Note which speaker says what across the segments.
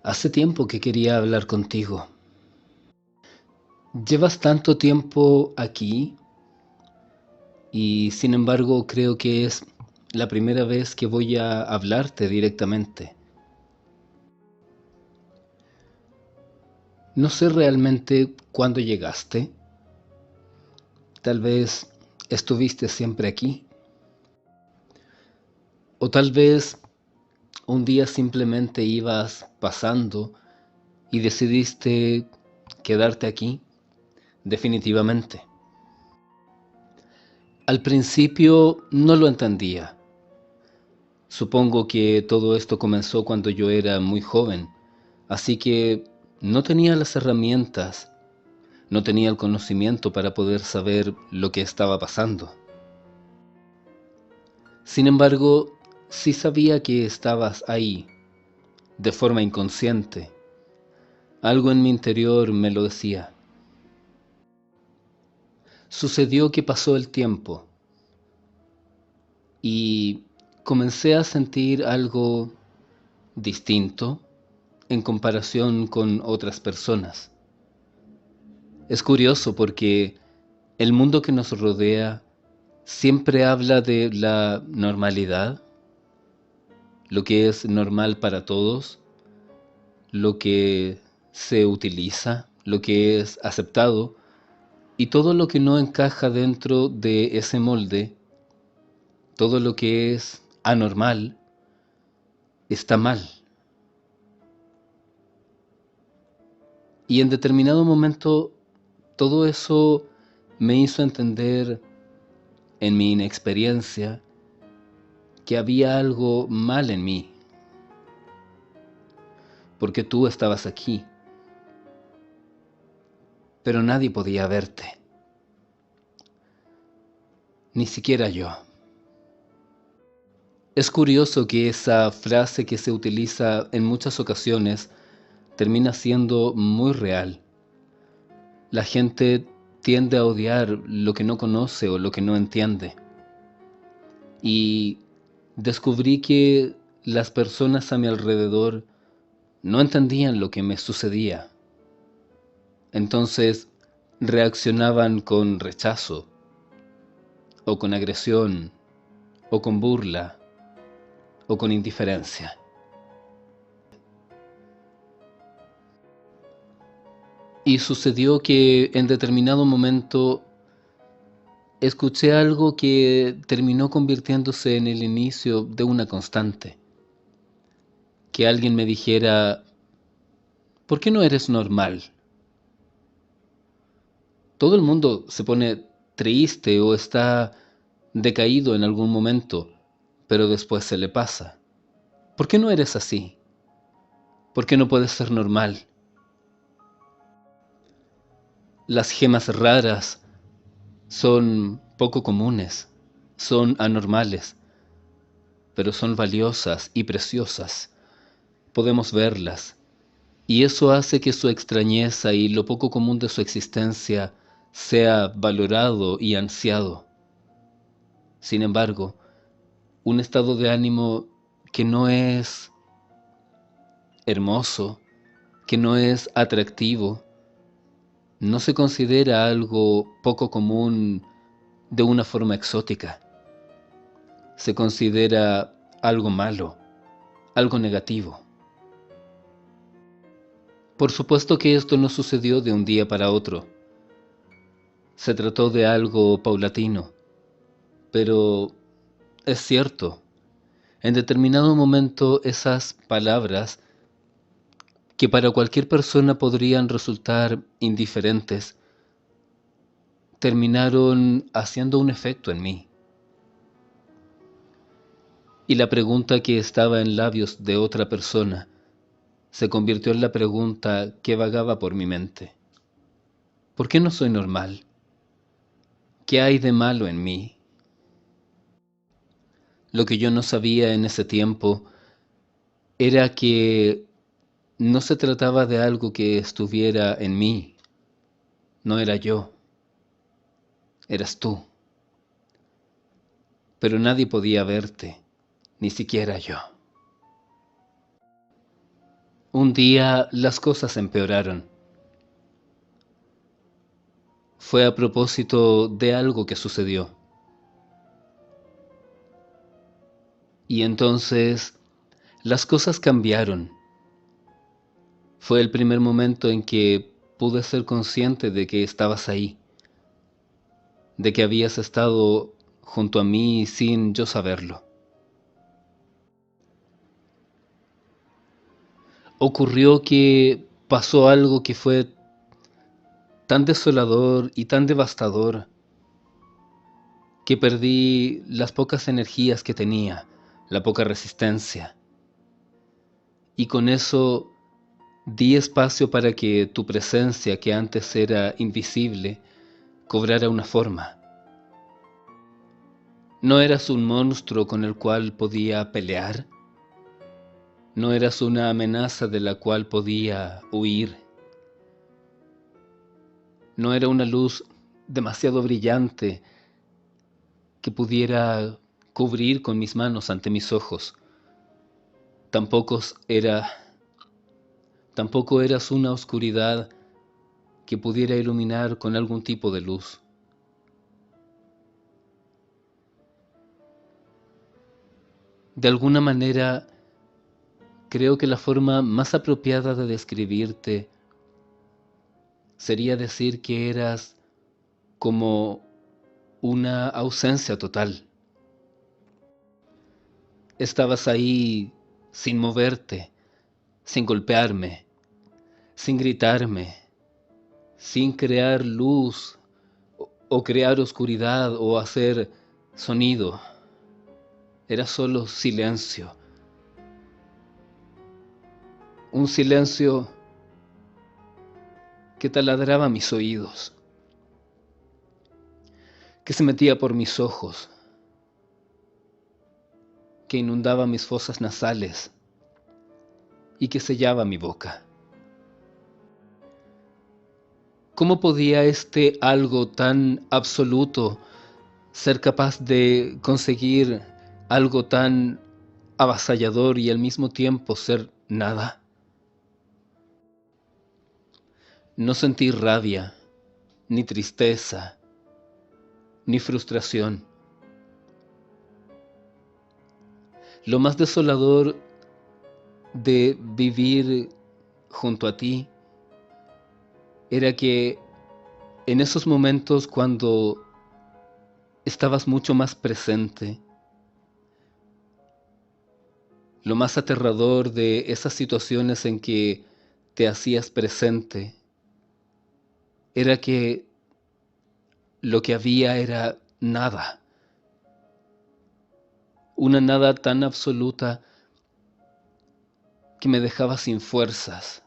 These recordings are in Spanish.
Speaker 1: Hace tiempo que quería hablar contigo. Llevas tanto tiempo aquí y sin embargo creo que es la primera vez que voy a hablarte directamente. No sé realmente cuándo llegaste. Tal vez estuviste siempre aquí. O tal vez un día simplemente ibas pasando y decidiste quedarte aquí definitivamente. Al principio no lo entendía. Supongo que todo esto comenzó cuando yo era muy joven, así que no tenía las herramientas, no tenía el conocimiento para poder saber lo que estaba pasando. Sin embargo, sí sabía que estabas ahí, de forma inconsciente. Algo en mi interior me lo decía. Sucedió que pasó el tiempo y comencé a sentir algo distinto en comparación con otras personas. Es curioso porque el mundo que nos rodea siempre habla de la normalidad, lo que es normal para todos, lo que se utiliza, lo que es aceptado, y todo lo que no encaja dentro de ese molde, todo lo que es anormal, está mal. Y en determinado momento todo eso me hizo entender en mi inexperiencia que había algo mal en mí, porque tú estabas aquí, pero nadie podía verte, ni siquiera yo. Es curioso que esa frase que se utiliza en muchas ocasiones termina siendo muy real. La gente tiende a odiar lo que no conoce o lo que no entiende. Y descubrí que las personas a mi alrededor no entendían lo que me sucedía. Entonces reaccionaban con rechazo, o con agresión, o con burla, o con indiferencia. Y sucedió que en determinado momento escuché algo que terminó convirtiéndose en el inicio de una constante. Que alguien me dijera, ¿por qué no eres normal? Todo el mundo se pone triste o está decaído en algún momento, pero después se le pasa. ¿Por qué no eres así? ¿Por qué no puedes ser normal? Las gemas raras son poco comunes, son anormales, pero son valiosas y preciosas. Podemos verlas, y eso hace que su extrañeza y lo poco común de su existencia sea valorado y ansiado. Sin embargo, un estado de ánimo que no es hermoso, que no es atractivo, no se considera algo poco común de una forma exótica. Se considera algo malo, algo negativo. Por supuesto que esto no sucedió de un día para otro. Se trató de algo paulatino, pero es cierto, en determinado momento esas palabras, que para cualquier persona podrían resultar indiferentes, terminaron haciendo un efecto en mí. Y la pregunta que estaba en labios de otra persona se convirtió en la pregunta que vagaba por mi mente. ¿Por qué no soy normal? ¿Qué hay de malo en mí? Lo que yo no sabía en ese tiempo era que no se trataba de algo que estuviera en mí, no era yo, eras tú, pero nadie podía verte, ni siquiera yo. Un día las cosas empeoraron. Fue a propósito de algo que sucedió. Y entonces las cosas cambiaron. Fue el primer momento en que pude ser consciente de que estabas ahí, de que habías estado junto a mí sin yo saberlo. Ocurrió que pasó algo que fue tan desolador y tan devastador que perdí las pocas energías que tenía, la poca resistencia. Y con eso di espacio para que tu presencia, que antes era invisible, cobrara una forma. No eras un monstruo con el cual podía pelear, no eras una amenaza de la cual podía huir, no era una luz demasiado brillante que pudiera cubrir con mis manos ante mis ojos. Tampoco era, tampoco eras una oscuridad que pudiera iluminar con algún tipo de luz. De alguna manera, creo que la forma más apropiada de describirte sería decir que eras como una ausencia total. Estabas ahí sin moverte, sin golpearme, sin gritarme, sin crear luz o crear oscuridad o hacer sonido. Era solo silencio. Un silencio que taladraba mis oídos, que se metía por mis ojos, que inundaba mis fosas nasales y que sellaba mi boca. ¿Cómo podía este algo tan absoluto ser capaz de conseguir algo tan avasallador y al mismo tiempo ser nada? No sentí rabia, ni tristeza, ni frustración. Lo más desolador de vivir junto a ti era que en esos momentos cuando estabas mucho más presente, lo más aterrador de esas situaciones en que te hacías presente era que lo que había era nada, una nada tan absoluta que me dejaba sin fuerzas.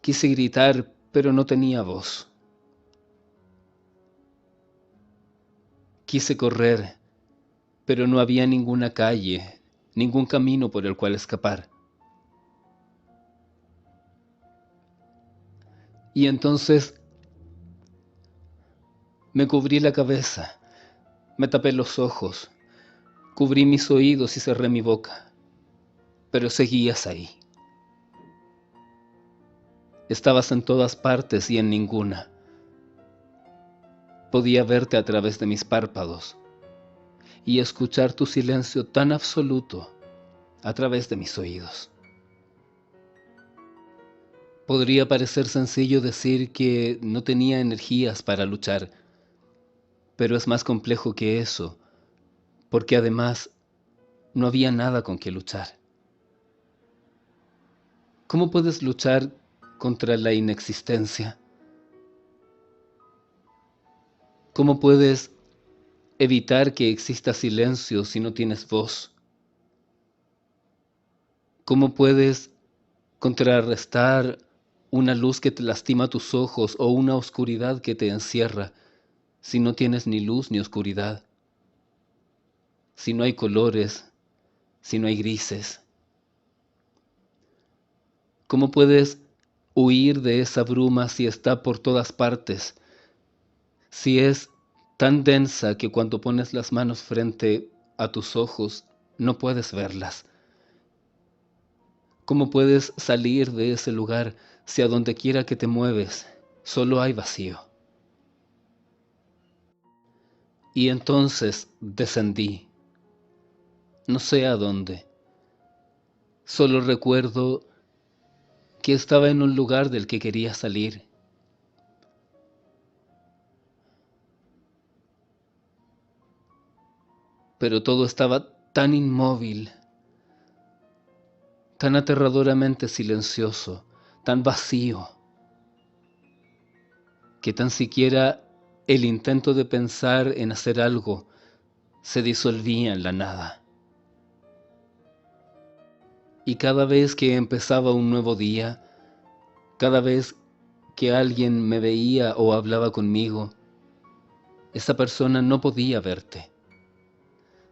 Speaker 1: Quise gritar, pero no tenía voz. Quise correr, pero no había ninguna calle, ningún camino por el cual escapar. Y entonces me cubrí la cabeza, me tapé los ojos, cubrí mis oídos y cerré mi boca, pero seguías ahí. Estabas en todas partes y en ninguna. Podía verte a través de mis párpados y escuchar tu silencio tan absoluto a través de mis oídos. Podría parecer sencillo decir que no tenía energías para luchar, pero es más complejo que eso, porque además no había nada con que luchar. ¿Cómo puedes luchar contra la inexistencia? ¿Cómo puedes evitar que exista silencio si no tienes voz? ¿Cómo puedes contrarrestar una luz que te lastima tus ojos o una oscuridad que te encierra si no tienes ni luz ni oscuridad? Si no hay colores, si no hay grises. ¿Cómo puedes huir de esa bruma si está por todas partes? Si es tan densa que cuando pones las manos frente a tus ojos no puedes verlas. ¿Cómo puedes salir de ese lugar si a donde quiera que te mueves solo hay vacío? Y entonces descendí, no sé a dónde. Solo recuerdo que estaba en un lugar del que quería salir. Pero todo estaba tan inmóvil, tan aterradoramente silencioso, tan vacío, que tan siquiera el intento de pensar en hacer algo se disolvía en la nada. Y cada vez que empezaba un nuevo día, cada vez que alguien me veía o hablaba conmigo, esa persona no podía verte,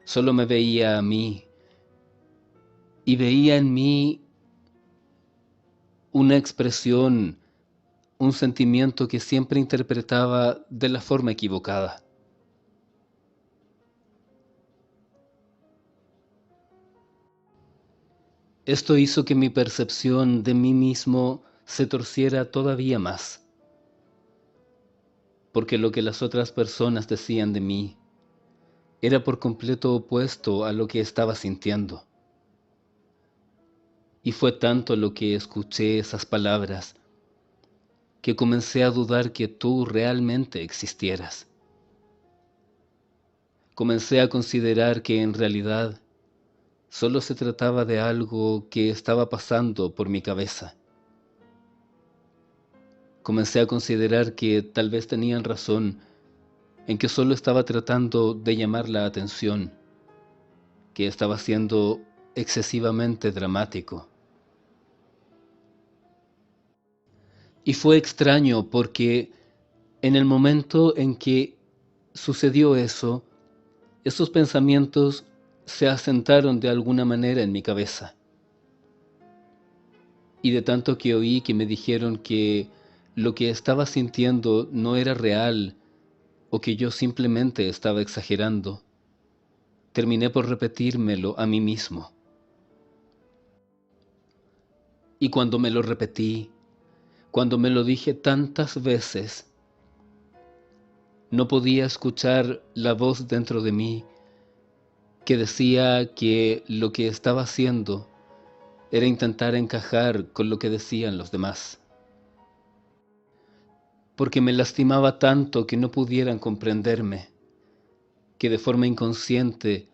Speaker 1: solo me veía a mí y veía en mí una expresión, un sentimiento que siempre interpretaba de la forma equivocada. Esto hizo que mi percepción de mí mismo se torciera todavía más, porque lo que las otras personas decían de mí era por completo opuesto a lo que estaba sintiendo. Y fue tanto lo que escuché esas palabras que comencé a dudar que tú realmente existieras. Comencé a considerar que en realidad solo se trataba de algo que estaba pasando por mi cabeza. Comencé a considerar que tal vez tenían razón en que solo estaba tratando de llamar la atención, que estaba siendo excesivamente dramático. Y fue extraño porque en el momento en que sucedió eso, esos pensamientos se asentaron de alguna manera en mi cabeza. Y de tanto que oí que me dijeron que lo que estaba sintiendo no era real o que yo simplemente estaba exagerando, terminé por repetírmelo a mí mismo. Y cuando me lo repetí, cuando me lo dije tantas veces, no podía escuchar la voz dentro de mí que decía que lo que estaba haciendo era intentar encajar con lo que decían los demás, porque me lastimaba tanto que no pudieran comprenderme, que de forma inconsciente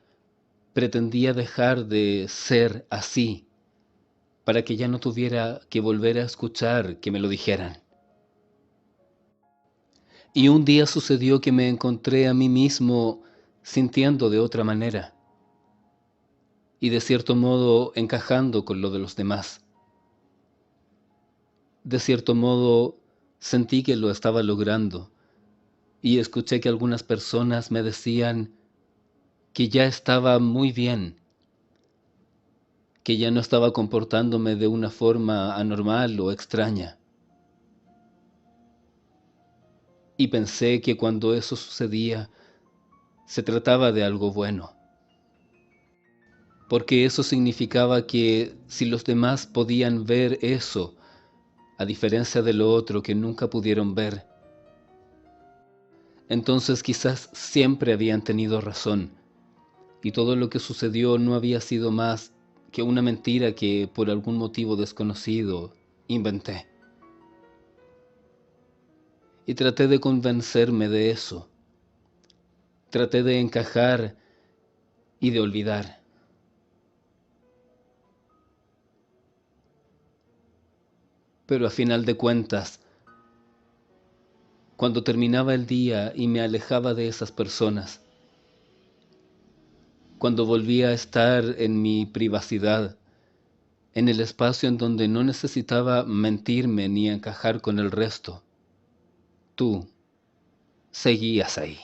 Speaker 1: pretendía dejar de ser así para que ya no tuviera que volver a escuchar que me lo dijeran. Y un día sucedió que me encontré a mí mismo sintiendo de otra manera y de cierto modo encajando con lo de los demás. De cierto modo sentí que lo estaba logrando y escuché que algunas personas me decían que ya estaba muy bien, que ya no estaba comportándome de una forma anormal o extraña. Y pensé que cuando eso sucedía, se trataba de algo bueno, porque eso significaba que si los demás podían ver eso, a diferencia de lo otro que nunca pudieron ver, entonces quizás siempre habían tenido razón, y todo lo que sucedió no había sido más que una mentira que por algún motivo desconocido inventé. Y traté de convencerme de eso, traté de encajar y de olvidar. Pero a final de cuentas, cuando terminaba el día y me alejaba de esas personas, cuando volvía a estar en mi privacidad, en el espacio en donde no necesitaba mentirme ni encajar con el resto, tú seguías ahí.